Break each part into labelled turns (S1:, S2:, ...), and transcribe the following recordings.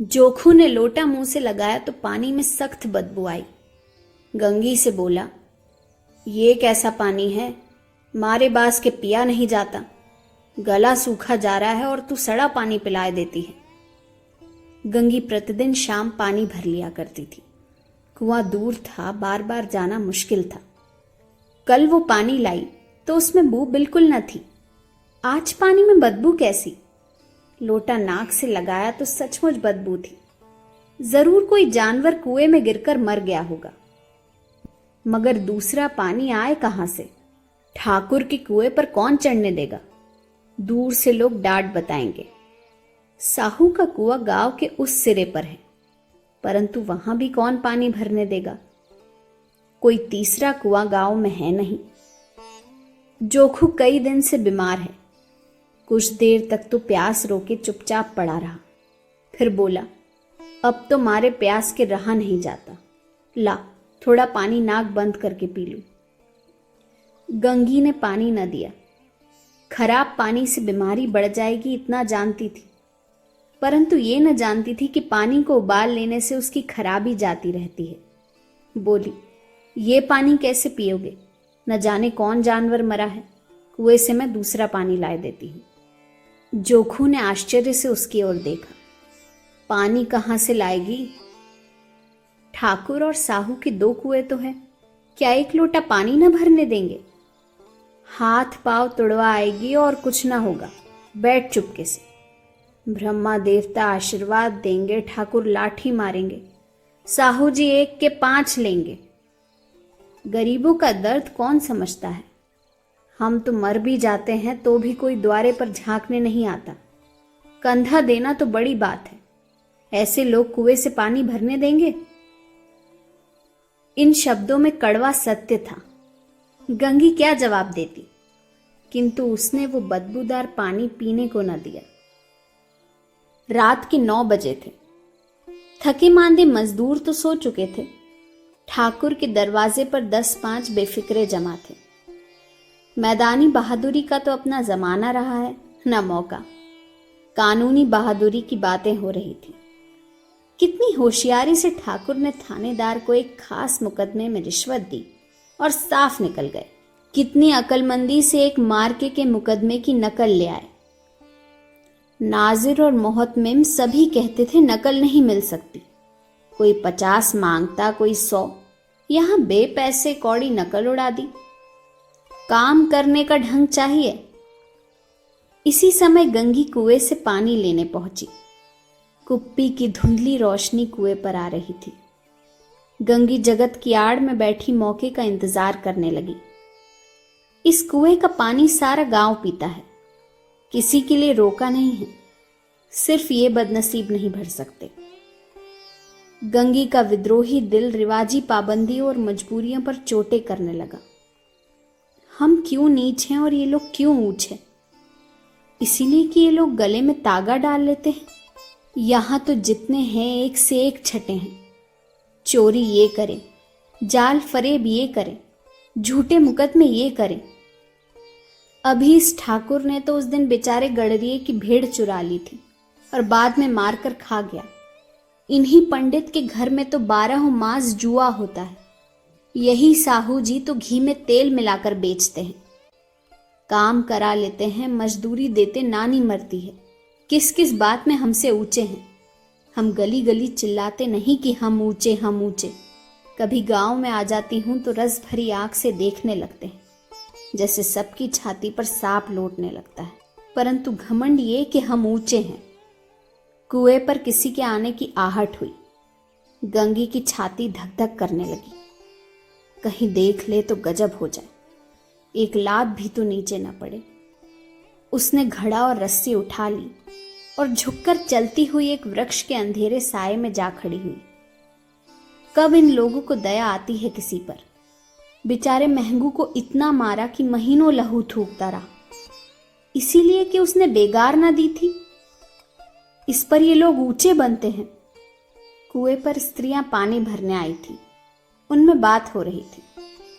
S1: जोखू ने लोटा मुंह से लगाया तो पानी में सख्त बदबू आई। गंगी से बोला, ये कैसा पानी है, मारे बास के पिया नहीं जाता। गला सूखा जा रहा है और तू सड़ा पानी पिलाए देती है। गंगी प्रतिदिन शाम पानी भर लिया करती थी। कुआं दूर था, बार बार जाना मुश्किल था। कल वो पानी लाई तो उसमें बू बिल्कुल न थी। आज पानी में बदबू कैसी? लोटा नाक से लगाया तो सचमुच बदबू थी। जरूर कोई जानवर कुएं में गिरकर मर गया होगा। मगर दूसरा पानी आए कहां से? ठाकुर के कुएं पर कौन चढ़ने देगा? दूर से लोग डांट बताएंगे। साहू का कुआं गांव के उस सिरे पर है, परंतु वहां भी कौन पानी भरने देगा? कोई तीसरा कुआं गांव में है नहीं। जोखू कई दिन से बीमार है। कुछ देर तक तो प्यास रोके चुपचाप पड़ा रहा। फिर बोला, अब तो मारे प्यास के रहा नहीं जाता। ला, थोड़ा पानी नाक बंद करके पी लूं। गंगी ने पानी न दिया। खराब पानी से बीमारी बढ़ जाएगी इतना जानती थी, परंतु ये न जानती थी कि पानी को उबाल लेने से उसकी खराबी जाती रहती है। बोली, ये पानी कैसे पियोगे? न जाने कौन जानवर मरा है। कुएं से मैं दूसरा पानी लाए देती हूँ। जोखू ने आश्चर्य से उसकी ओर देखा। पानी कहाँ से लाएगी? ठाकुर और साहू के 2 कुएं तो हैं, क्या एक लोटा पानी न भरने देंगे? हाथ पांव तुड़वा आएगी और कुछ ना होगा। बैठ चुपके से। ब्रह्मा देवता आशीर्वाद देंगे, ठाकुर लाठी मारेंगे, साहू जी 1 के 5 लेंगे। गरीबों का दर्द कौन समझता है? हम तो मर भी जाते हैं तो भी कोई द्वारे पर झांकने नहीं आता। कंधा देना तो बड़ी बात है, ऐसे लोग कुएं से पानी भरने देंगे? इन शब्दों में कड़वा सत्य था। गंगी क्या जवाब देती, किंतु उसने वो बदबूदार पानी पीने को न दिया। रात के 9 बजे थे। थके मांदे मजदूर तो सो चुके थे। ठाकुर के दरवाजे पर 10-5 बेफिक्रे जमा थे। मैदानी बहादुरी का तो अपना जमाना रहा है, न मौका। कानूनी बहादुरी की बातें हो रही थी। कितनी होशियारी से ठाकुर ने थानेदार को एक खास मुकदमे में रिश्वत दी और साफ निकल गए। कितनी अकलमंदी से एक मार्के के मुकदमे की नकल ले आए। नाजिर और मोहतमिम सभी कहते थे नकल नहीं मिल सकती। कोई 50 मांगता, कोई 100। यहां बेपैसे कौड़ी नकल उड़ा दी। काम करने का ढंग चाहिए। इसी समय गंगी कुएं से पानी लेने पहुंची। कुप्पी की धुंधली रोशनी कुएं पर आ रही थी। गंगी जगत की आड़ में बैठी मौके का इंतजार करने लगी। इस कुएं का पानी सारा गांव पीता है, किसी के लिए रोका नहीं है। सिर्फ ये बदनसीब नहीं भर सकते। गंगी का विद्रोही दिल रिवाजी पाबंदी और मजबूरियों पर चोटें करने लगा। हम क्यों नीच हैं और ये लोग क्यों ऊंच हैं? इसीलिए कि ये लोग गले में तागा डाल लेते हैं। यहां तो जितने हैं एक से एक छटे हैं। चोरी ये करें, जाल फरेब ये करें, झूठे मुकदमे ये करें। अभी इस ठाकुर ने तो उस दिन बेचारे गडरिये की भेड़ चुरा ली थी और बाद में मारकर खा गया। इन्हीं पंडित के घर में तो 12 मास जुआ होता है। यही साहू जी तो घी में तेल मिलाकर बेचते हैं। काम करा लेते हैं, मजदूरी देते नानी मरती है। किस किस बात में हमसे ऊंचे हैं। हम गली गली चिल्लाते नहीं कि हम ऊंचे हम ऊंचे। कभी गांव में आ जाती हूं तो रस भरी आंख से देखने लगते हैं, जैसे सबकी छाती पर सांप लौटने लगता है। परंतु घमंड ये कि हम ऊंचे हैं। कुएं पर किसी के आने की आहट हुई। गंगी की छाती धक धक करने लगी। कहीं देख ले तो गजब हो जाए, एक लात भी तो नीचे न पड़े। उसने घड़ा और रस्सी उठा ली और झुककर चलती हुई एक वृक्ष के अंधेरे साये में जा खड़ी हुई। कब इन लोगों को दया आती है किसी पर। बेचारे महंगू को इतना मारा कि महीनों लहू थूकता रहा, इसीलिए कि उसने बेगार ना दी थी। इस पर ये लोग ऊंचे बनते हैं। कुएं पर स्त्रियां पानी भरने आई थी। उनमें बात हो रही थी।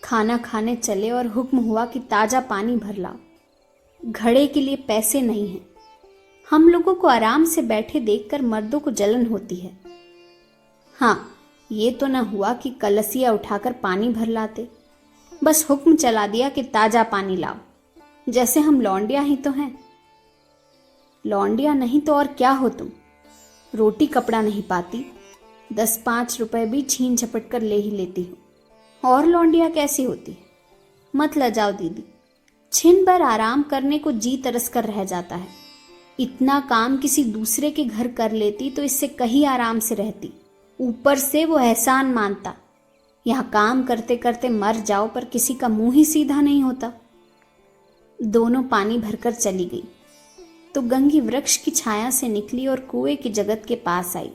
S1: खाना खाने चले और हुक्म हुआ कि ताजा पानी भर लाओ। घड़े के लिए पैसे नहीं हैं। हम लोगों को आराम से बैठे देखकर मर्दों को जलन होती है। हाँ, ये तो न हुआ कि कलसिया उठाकर पानी भर लाते, बस हुक्म चला दिया कि ताजा पानी लाओ, जैसे हम लौंडिया ही तो हैं। लौंडिया नहीं तो और क्या हो तुम? रोटी कपड़ा नहीं पाती, 10-5 रुपए भी छीन झपट कर ले ही लेती हो, और लौंडिया कैसी होती है? मत लजाओ दीदी, छिन भर आराम करने को जी तरस कर रह जाता है। इतना काम किसी दूसरे के घर कर लेती तो इससे कहीं आराम से रहती, ऊपर से वो एहसान मानता। यहाँ काम करते करते मर जाओ पर किसी का मुंह ही सीधा नहीं होता। दोनों पानी भरकर चली गई तो गंगी वृक्ष की छाया से निकली और कुएं की जगत के पास आई।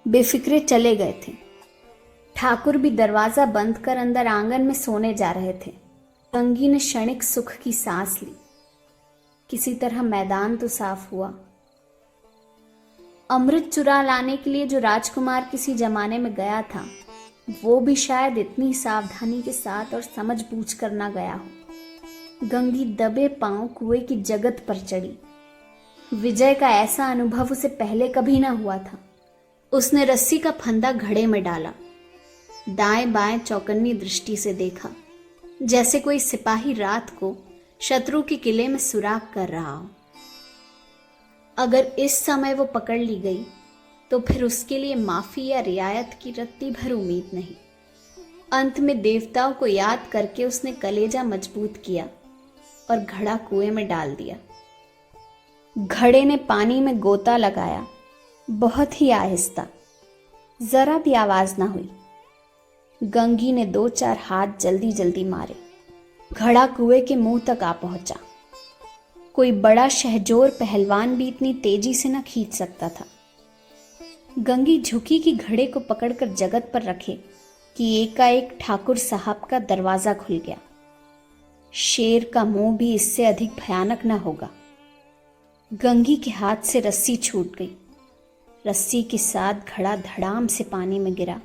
S1: बेफिक्रे चले गए थे। ठाकुर भी दरवाजा बंद कर अंदर आंगन में सोने जा रहे थे। गंगी ने क्षणिक सुख की सांस ली। किसी तरह मैदान तो साफ हुआ। अमृत चुरा लाने के लिए जो राजकुमार किसी जमाने में गया था, वो भी शायद इतनी सावधानी के साथ और समझ बूझ कर ना गया हो। गंगी दबे पांव कुएं की जगत पर चढ़ी। विजय का ऐसा अनुभव उसे पहले कभी ना हुआ था। उसने रस्सी का फंदा घड़े में डाला, दाएं बाएं चौकन्नी दृष्टि से देखा, जैसे कोई सिपाही रात को शत्रु के किले में सुराग कर रहा हो। अगर इस समय वो पकड़ ली गई तो फिर उसके लिए माफी या रियायत की रत्ती भर उम्मीद नहीं। अंत में देवताओं को याद करके उसने कलेजा मजबूत किया और घड़ा कुएं में डाल दिया। घड़े ने पानी में गोता लगाया, बहुत ही आहिस्ता, जरा भी आवाज ना हुई। गंगी ने 2-4 हाथ जल्दी जल्दी मारे। घड़ा कुएं के मुंह तक आ पहुंचा। कोई बड़ा शहजोर पहलवान भी इतनी तेजी से न खींच सकता था। गंगी झुकी कि घड़े को पकड़कर जगत पर रखे कि एकाएक ठाकुर साहब का दरवाजा खुल गया। शेर का मुंह भी इससे अधिक भयानक न होगा। गंगी के हाथ से रस्सी छूट गई। रस्सी के साथ घड़ा धड़ाम से पानी में गिरा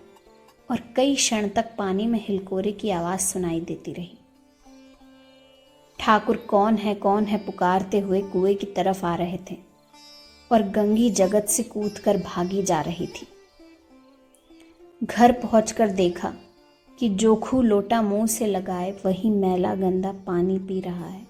S1: और कई क्षण तक पानी में हिलकोरे की आवाज सुनाई देती रही। ठाकुर कौन है पुकारते हुए कुएं की तरफ आ रहे थे और गंगी जगत से कूदकर भागी जा रही थी। घर पहुंचकर देखा कि जोखू लोटा मुंह से लगाए वही मैला गंदा पानी पी रहा है।